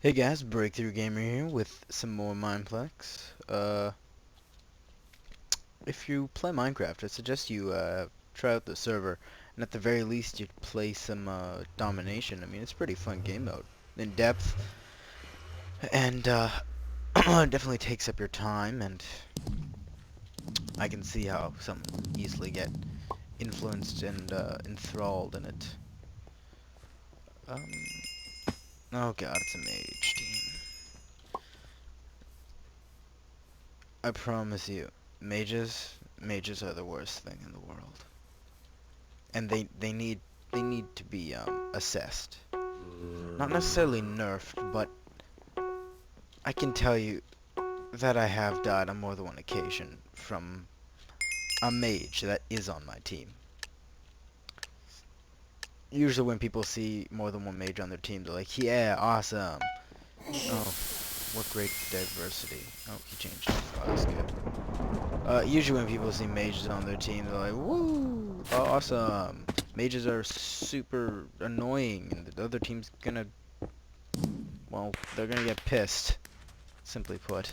Hey guys, Breakthrough Gamer here with some more Mineplex. If you play Minecraft, I suggest you try out the server, and at the very least you play some Domination. I mean, it's a pretty fun game mode, in depth, and definitely takes up your time, and I can see how some easily get influenced and enthralled in it. Um, oh god, it's a mage team. I promise you, mages are the worst thing in the world. And they need to be assessed. Not necessarily nerfed, but I can tell you that I have died on more than one occasion from a mage that is on my team. Usually when people see more than one mage on their team, they're like, yeah, awesome. Oh, what great diversity. Oh, he changed his class, good. Usually when people see mages on their team, they're like, woo, awesome. Mages are super annoying, and the other team's gonna, well, they're gonna get pissed, simply put.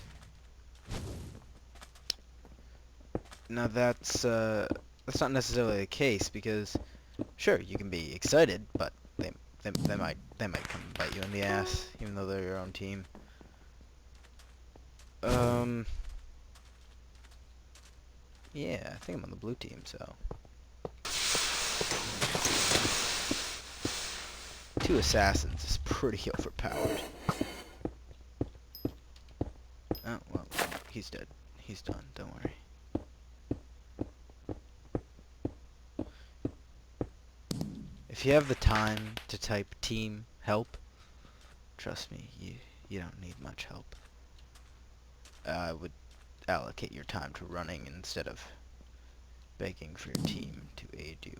Now that's not necessarily the case, because sure, you can be excited, but they might come and bite you in the ass, even though they're your own team. Um, yeah, I think I'm on the blue team, so. Two assassins is pretty overpowered. Oh, well, he's dead. He's done, don't worry. If you have the time to type team help, trust me, you don't need much help. I would allocate your time to running instead of begging for your team to aid you.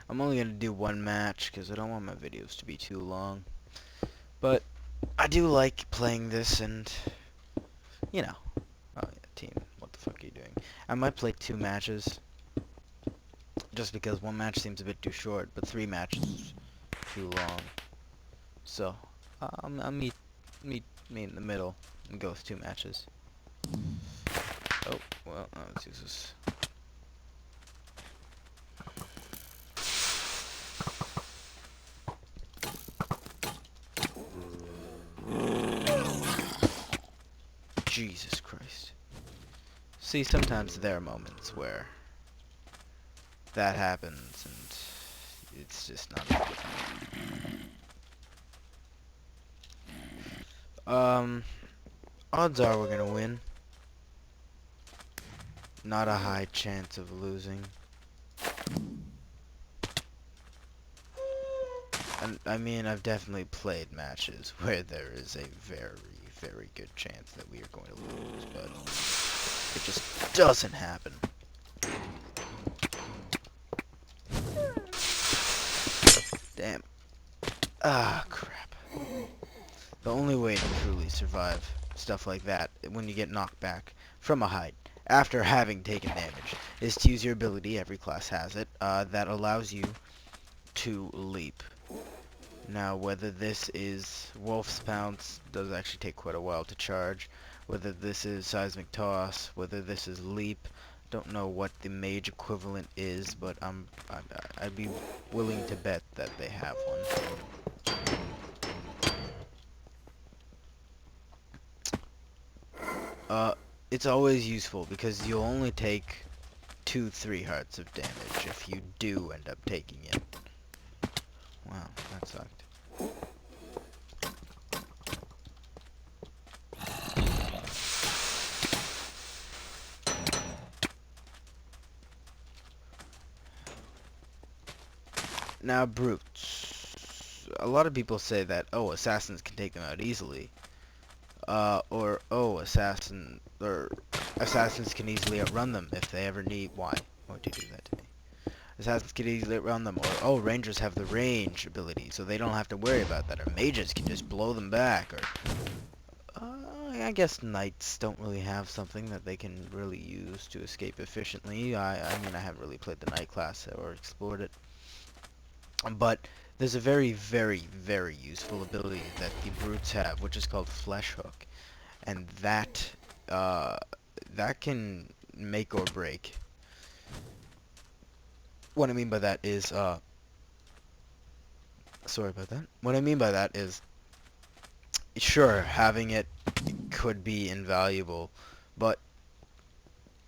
I'm only going to do one match because I don't want my videos to be too long. But I do like playing this, and, you know. Oh yeah, team, what the fuck are you doing? I might play 2 matches just because 1 match seems a bit too short, but 3 matches is too long. So, I'll meet me in the middle and go with 2 matches. Oh, well, let's use this. Jesus Christ. See, sometimes there are moments where that happens, and it's just not a good time. Odds are we're gonna win. Not a high chance of losing. And I mean, I've definitely played matches where there is a very, very good chance that we are going to lose, but it just doesn't happen. Damn. Ah, crap. The only way to truly survive stuff like that, when you get knocked back from a height, after having taken damage, is to use your ability, every class has it, that allows you to leap. Now, whether this is Wolf's Pounce, does actually take quite a while to charge, whether this is Seismic Toss, whether this is Leap, don't know what the mage equivalent is, but I'd be willing to bet that they have one. It's always useful because you'll only take 2-3 hearts of damage if you do end up taking it. Wow, that sucked. Now, brutes. A lot of people say that, oh, assassins can take them out easily. Or, oh, assassins can easily outrun them if they ever need. Why would you do that to me? Assassins can easily outrun them, or, oh, rangers have the range ability, so they don't have to worry about that, or mages can just blow them back, or, I guess knights don't really have something that they can really use to escape efficiently. I mean, I haven't really played the knight class or explored it. But there's a very, very, very useful ability that the brutes have, which is called Flesh Hook, and uh, that can make or break. What I mean by that is, sorry about that. What I mean by that is, sure, having it could be invaluable, but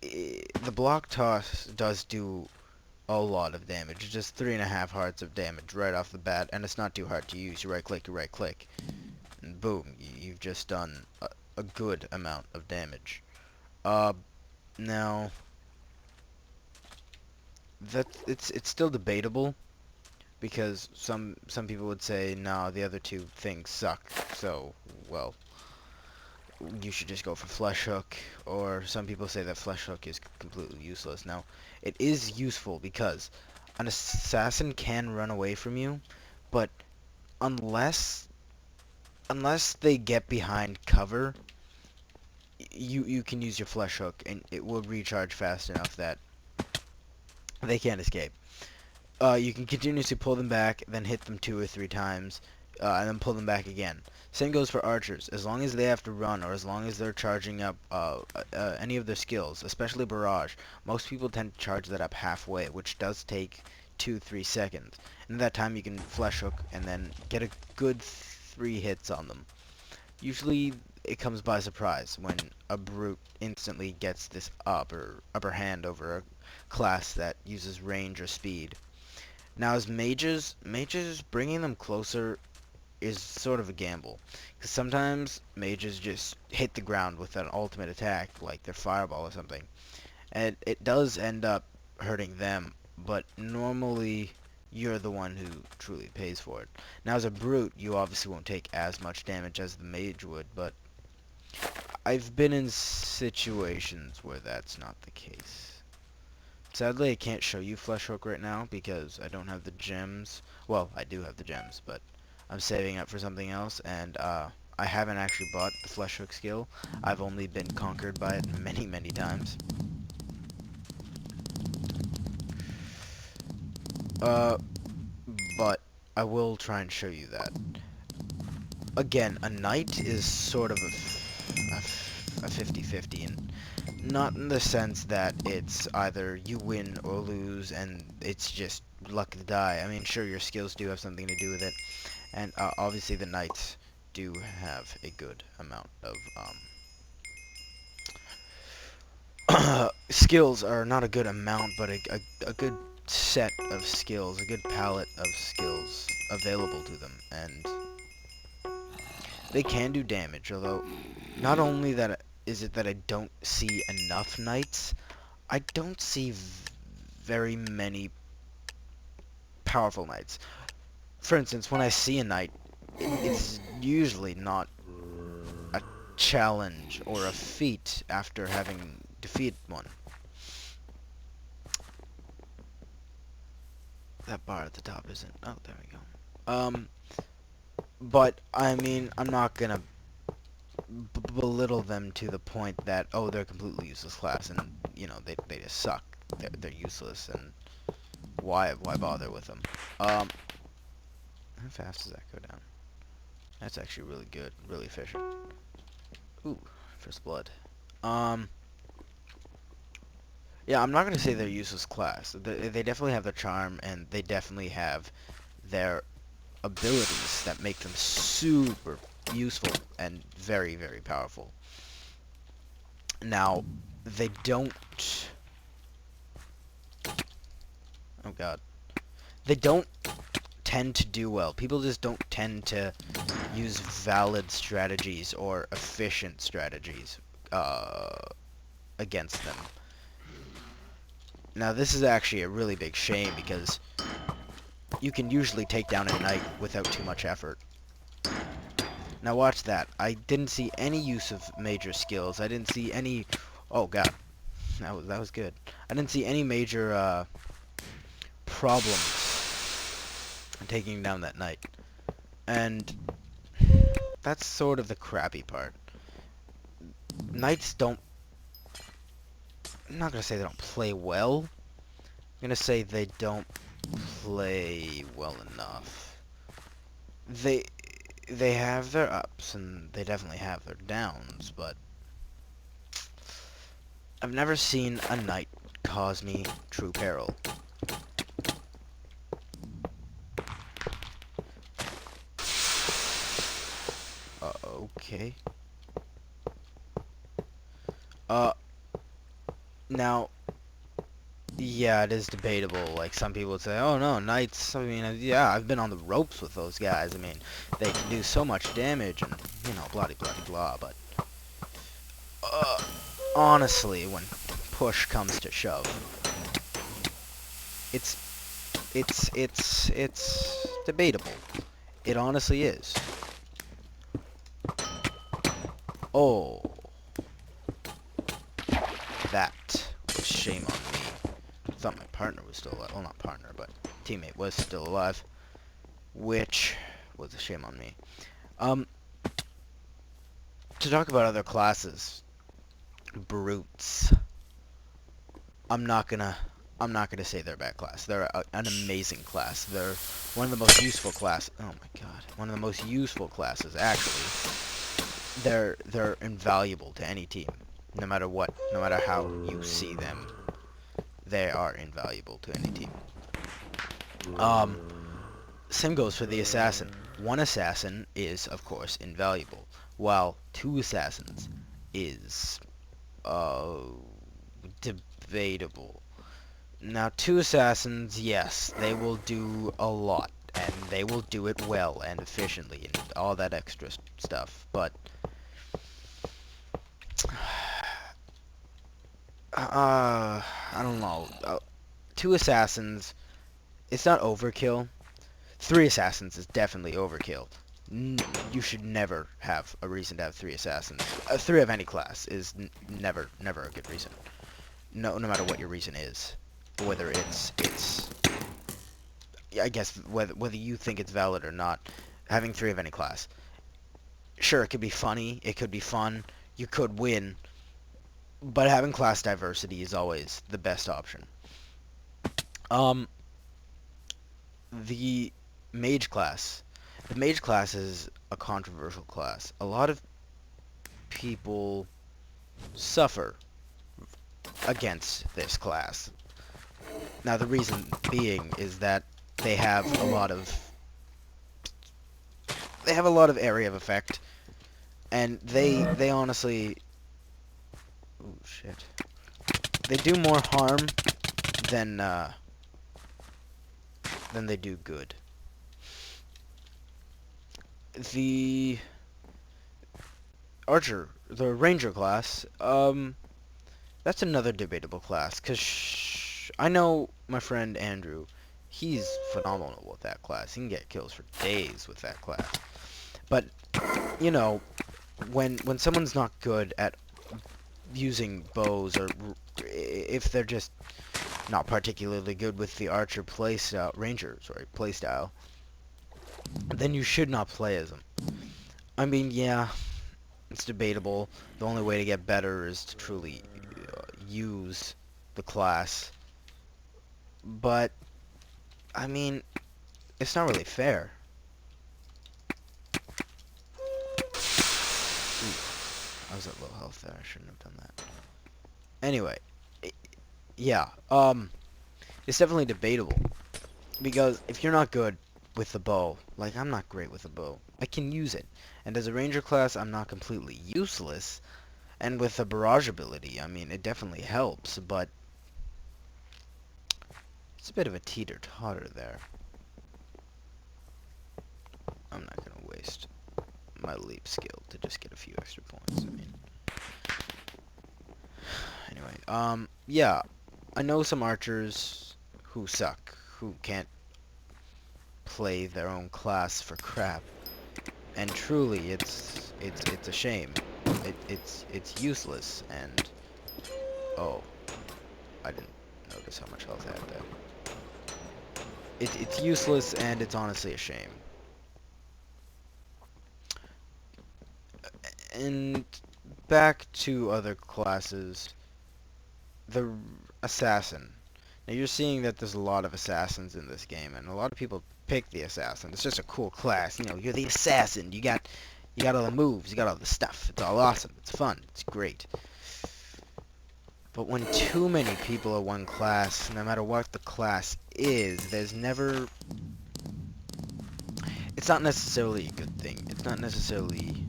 the block toss does do a lot of damage. Just 3.5 hearts of damage right off the bat, and it's not too hard to use. You right click, and boom, you've just done a good amount of damage. Uh, Now that it's still debatable because some people would say no, the other two things suck. So well, you should just go for Flesh Hook, or some people say that Flesh Hook is completely useless. Now, it is useful because an assassin can run away from you, but unless unless they get behind cover, you can use your Flesh Hook and it will recharge fast enough that they can't escape. You can continuously pull them back, then hit them 2 or 3 times, and then pull them back again. Same goes for archers. As long as they have to run, or as long as they're charging up any of their skills, especially barrage, most people tend to charge that up halfway, which does take 2-3 seconds. And at that time, you can flesh hook and then get a good 3 hits on them. Usually, it comes by surprise when a brute instantly gets this upper hand over a class that uses range or speed. Now, as mages bringing them closer is sort of a gamble, because sometimes mages just hit the ground with an ultimate attack, like their fireball or something, and it does end up hurting them, but normally you're the one who truly pays for it. Now, as a brute, you obviously won't take as much damage as the mage would, but I've been in situations where that's not the case. Sadly, I can't show you Flesh Hook right now because I don't have the gems. Well, I do have the gems, but I'm saving up for something else, and I haven't actually bought the Flesh Hook skill. I've only been conquered by it many, many times. Uh, but I will try and show you that. Again, a knight is sort of a 50-50, and not in the sense that it's either you win or lose and it's just luck of the die. I mean, sure, your skills do have something to do with it, and obviously the knights do have a good amount of skills, are not a good amount, but a good set of skills, a good palette of skills available to them, and they can do damage, although not only that is it that I don't see enough knights, I don't see very many powerful knights. For instance, when I see a knight, it's usually not a challenge or a feat after having defeated one. That bar at the top isn't. Oh, there we go. But I mean, I'm not gonna belittle them to the point that, oh, they're a completely useless class and you know they just suck. They're useless, and why bother with them? How fast does that go down? That's actually really good, really efficient. Ooh, first blood. Um, yeah, I'm not gonna say they're useless class. They definitely have their charm, and they definitely have their abilities that make them super useful and very, very powerful. Now, they don't... Oh god. They don't tend to do well. People just don't tend to use valid strategies or efficient strategies against them. Now, this is actually a really big shame because you can usually take down a knight without too much effort. Now watch that. I didn't see any use of major skills. I didn't see any... Oh god. That was good. I didn't see any major problems in taking down that knight. And that's sort of the crappy part. Knights don't... I'm not gonna say they don't play well. I'm gonna say they don't play well enough. They they have their ups and they definitely have their downs, but I've never seen a knight cause me true peril. Okay. Uh, now, yeah, it is debatable. Like, some people would say, oh no, knights, I mean, yeah, I've been on the ropes with those guys. I mean, they can do so much damage and, you know, blah, blah, blah, but, uh, honestly, when push comes to shove, it's, it's debatable. It honestly is. Oh, that was shame on me. I thought my partner was still alive. Well, not partner, but teammate was still alive, which was a shame on me. To talk about other classes, brutes. I'm not gonna, I'm not gonna say they're a bad class. They're an amazing class. They're one of the most useful class. Oh my god, one of the most useful classes actually. They're invaluable to any team, no matter what, no matter how you see them. They are invaluable to any team. Um, Same goes for the assassin. One assassin is, of course, invaluable, while two assassins is, uh, debatable. Now, two assassins, yes, they will do a lot, and they will do it well and efficiently, and all that extra stuff, but, I don't know. Two assassins, it's not overkill. Three assassins is definitely overkill. You should never have a reason to have three assassins. Three of any class is never a good reason. No matter what your reason is, whether it's I guess whether you think it's valid or not, having three of any class. Sure, it could be funny, it could be fun, you could win, but having class diversity is always the best option. Um, the mage class. The mage class is a controversial class. A lot of people suffer against this class. Now, the reason being is that they have a lot of area of effect, and they honestly, oh shit, they do more harm than they do good. The the ranger class, that's another debatable class, cause I know my friend Andrew, he's phenomenal with that class. He can get kills for days with that class. But you know, when someone's not good at using bows, or if they're just not particularly good with the archer playstyle, playstyle, then you should not play as them. I mean, yeah, it's debatable. The only way to get better is to truly use the class. But, I mean, it's not really fair. Ooh, I was at low health there. I shouldn't have done that. Anyway, yeah, it's definitely debatable. Because if you're not good with the bow, like I'm not great with the bow, I can use it. And as a ranger class, I'm not completely useless. And with the barrage ability, I mean, it definitely helps, but it's a bit of a teeter-totter there. I'm not gonna waste my leap skill to just get a few extra points. I mean, anyway, yeah, I know some archers who suck, who can't play their own class for crap, and truly, it's a shame. It's useless, and oh, I didn't notice how much health I had there. It's useless, and it's honestly a shame. And back to other classes, the assassin. Now you're seeing that there's a lot of assassins in this game, and a lot of people pick the assassin. It's just a cool class. You know, you're the assassin. You got all the moves. You got all the stuff. It's all awesome. It's fun. It's great. But when too many people are one class, no matter what the class is, there's never... It's not necessarily a good thing. It's not necessarily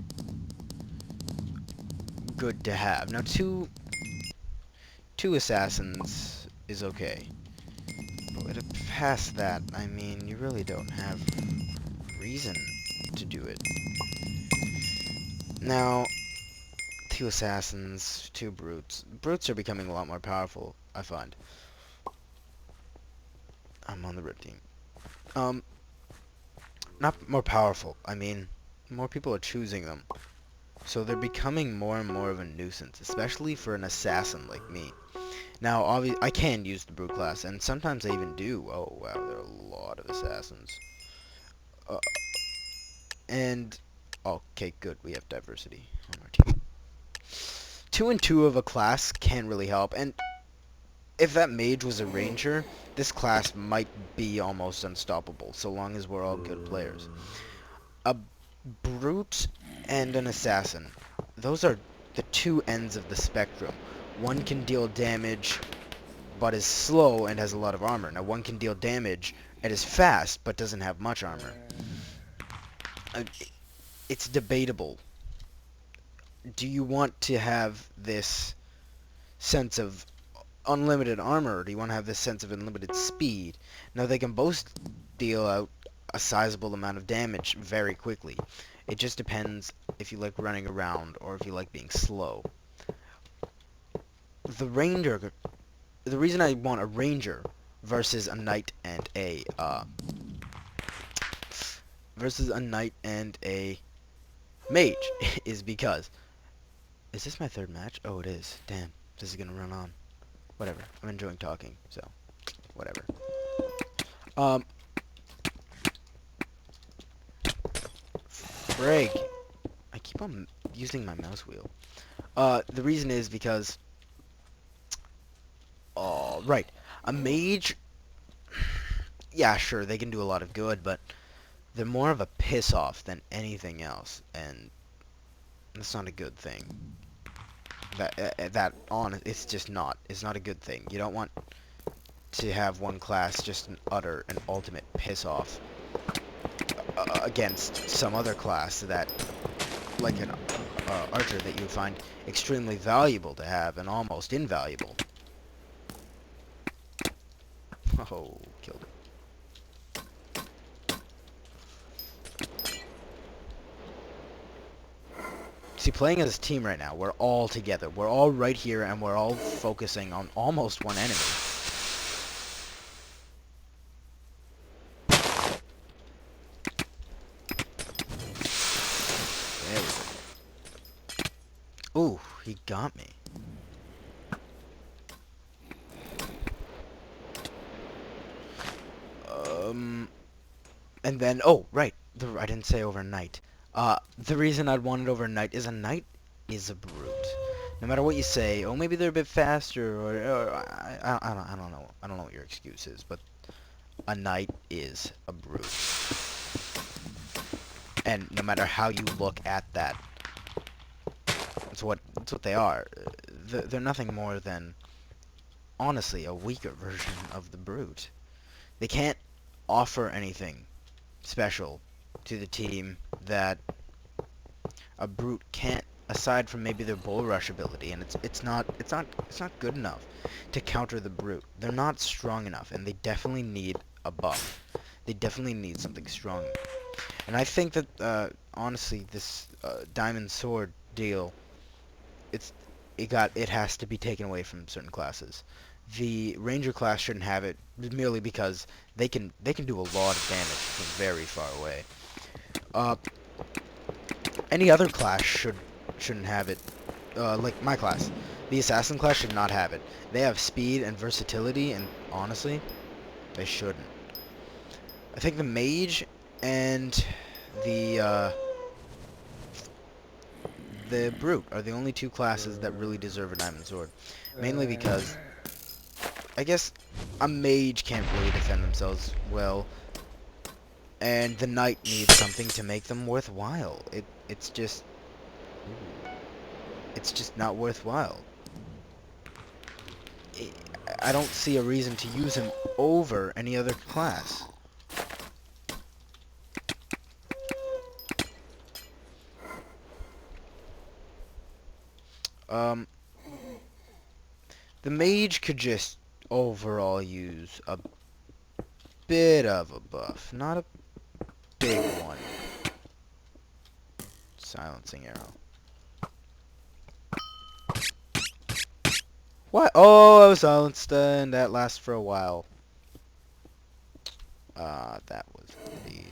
good to have. Now, two assassins is okay. But past that, I mean, you really don't have reason to do it. Now, two assassins, two brutes. Brutes are becoming a lot more powerful, I find. I'm on the red team. Not more powerful. I mean, more people are choosing them. So they're becoming more and more of a nuisance, especially for an assassin like me. Now, I can use the brute class, and sometimes I even do. Oh, wow, there are a lot of assassins. And, okay, good, we have diversity on our team. 2 and 2 of a class can really help, and if that mage was a ranger, this class might be almost unstoppable, so long as we're all good players. A brute and an assassin, those are the two ends of the spectrum. One can deal damage, but is slow and has a lot of armor. Now, one can deal damage and is fast, but doesn't have much armor. It's debatable. Do you want to have this sense of unlimited armor, or do you want to have this sense of unlimited speed? Now, they can both deal out a sizable amount of damage very quickly. It just depends if you like running around or if you like being slow. The reason I want a ranger versus a knight and a mage is because... Is this my third match? Oh, it is. Damn, this is gonna run on. Whatever. I'm enjoying talking, so whatever. Frig. I keep on using my mouse wheel. The reason is because... Oh, right. A mage... Yeah, sure, they can do a lot of good, but they're more of a piss-off than anything else, and that's not a good thing. It's just not. It's not a good thing. You don't want to have one class just an utter and ultimate piss-off against some other class that, like an archer, that you would find extremely valuable to have and almost invaluable. Oh, killed it. See, playing as a team right now, we're all together. We're all right here, and we're all focusing on almost one enemy. There we go. Ooh, he got me. And then, oh, right. I didn't say overnight. The reason I'd want it overnight is a knight is a brute. No matter what you say, oh, maybe they're a bit faster, or I don't know. I don't know what your excuse is, but a knight is a brute. And no matter how you look at that, that's what they are. They're nothing more than, honestly, a weaker version of the brute. They can't offer anything special to the team that a brute can't, aside from maybe their bull rush ability, and it's not good enough to counter the brute. They're not strong enough, and they definitely need a buff. They definitely need something strong. And I think that honestly, this diamond sword deal, it has to be taken away from certain classes. The ranger class shouldn't have it merely because they can do a lot of damage from very far away. Any other class shouldn't have it. Like my class, the assassin class should not have it. They have speed and versatility, and honestly, they shouldn't. I think the mage and the brute are the only two classes that really deserve a diamond sword, mainly because I guess a mage can't really defend themselves well, and the knight needs something to make them worthwhile. It's just not worthwhile. I I don't see a reason to use him over any other class. Um, the mage could just overall use a bit of a buff, not a big one. Silencing arrow. What? Oh, I was silenced, and that lasts for a while. That was the...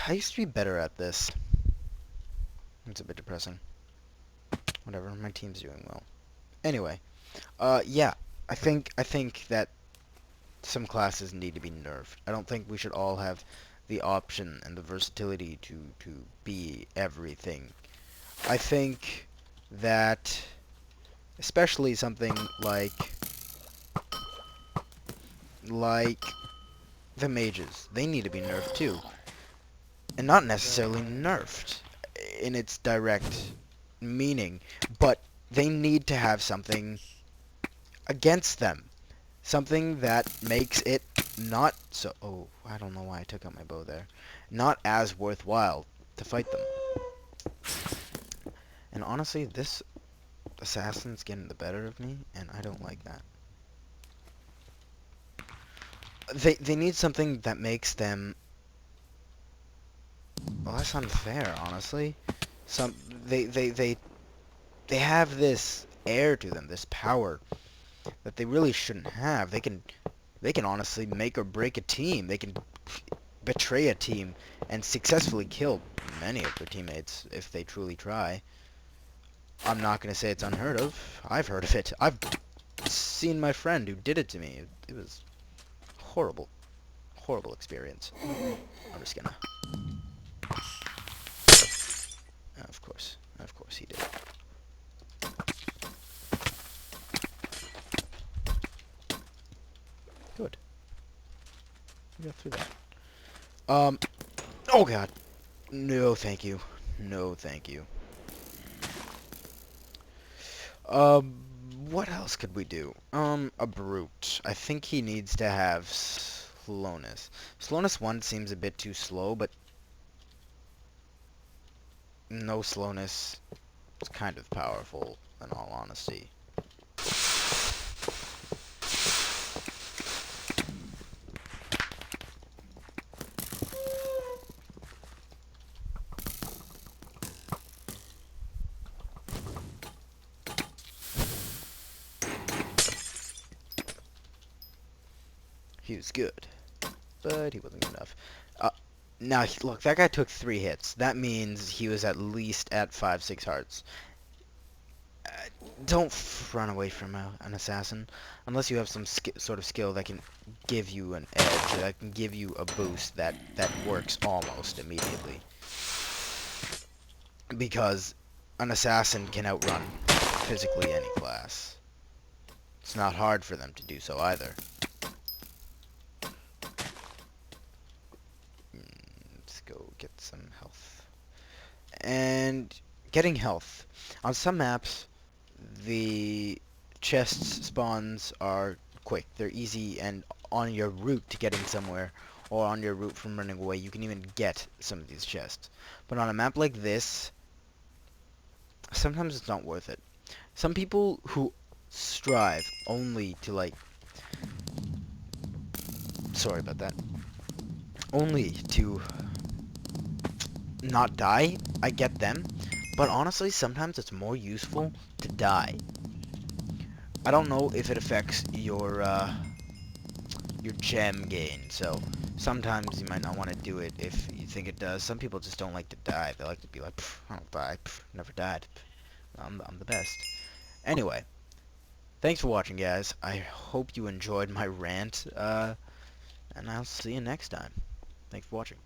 I used to be better at this. It's a bit depressing. Whatever, my team's doing well. Anyway, yeah, I think that some classes need to be nerfed. I don't think we should all have the option and the versatility to be everything. I think that especially something like the mages, they need to be nerfed too, and not necessarily nerfed in its direct meaning, but they need to have something against them. Something that makes it not so... Oh, I don't know why I took out my bow there. Not as worthwhile to fight them. And honestly, this assassin's getting the better of me, and I don't like that. They need something that makes them... Well, that's unfair, honestly. Some they have this air to them, this power that they really shouldn't have. They can honestly make or break a team. They can betray a team and successfully kill many of their teammates if they truly try. I'm not going to say it's unheard of. I've heard of it. I've seen my friend who did it to me. It was horrible. Horrible experience. I'm just gonna... Of course. Of course he did. Good. We got through that. Oh god. No, thank you. No, thank you. What else could we do? A brute. I think he needs to have slowness. Slowness 1 seems a bit too slow, but no slowness is kind of powerful, in all honesty. He was good, but he wasn't good enough. Now, look, that guy took 3 hits. That means he was at least at 5-6 hearts. Don't run away from an assassin unless you have some sort of skill that can give you an edge, or that can give you a boost that works almost immediately. Because an assassin can outrun physically any class. It's not hard for them to do so either. Let's go get some health. And getting health. On some maps, the chests spawns are quick. They're easy, and on your route to getting somewhere, or on your route from running away, you can even get some of these chests. But on a map like this, sometimes it's not worth it. Some people who strive only to, like... Sorry about that. Only to not die, I get them. But honestly, sometimes it's more useful to die. I don't know if it affects your gem gain, so sometimes you might not want to do it if you think it does. Some people just don't like to die. They like to be like, I don't die, never died. I'm the best. Anyway, thanks for watching, guys. I hope you enjoyed my rant, and I'll see you next time. Thanks for watching.